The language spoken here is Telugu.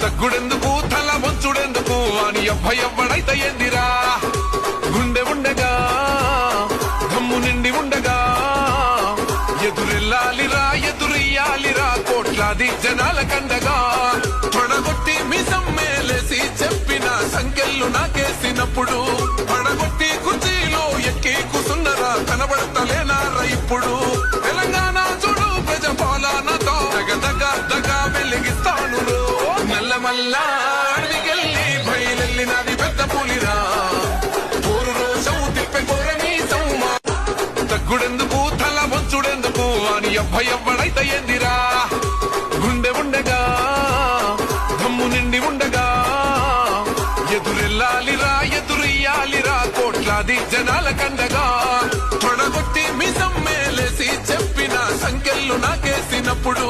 తగ్గుడెందుకు తల వంచుడెందుకు అని ఎవ్వడైతే ఏందిరా గుండె ఉండగా దమ్ము నిండి ఉండగా ఎదురెళ్ళాలిరా ఎదురెయ్యాలిరా కోట్లాది జనాల కండగా పడగొట్టి మీ సమ్మేలేసి చెప్పిన సంఖ్యలు నాకేసినప్పుడు పడగొట్టి కుర్చీలో ఎక్కి కూసున్నరా కనబడతలేనారా ఇప్పుడు తెలంగాణ చూడు ప్రజపాలనతో దగ వెలిగిస్తాను నల్లమల్ల అడవికెళ్ళి బయలెళ్ళినది పెద్ద పులిరా పోరు రోజు తిప్పే కోరని సౌమా తగ్గుడెందుకు తల వంచుడెందుకు అని ఎవ్వడైతే ఏందిరా గుండె ఉండగా దమ్ము నిండి ఉండగా ఎదురెళ్ళాలిరా ఎదురెయ్యాలిరా కోట్లాది జనాల కండగా తొడగొట్టి మీ సమ్మేలేసి చెప్పిన సంఖ్యలు నాకేసినప్పుడు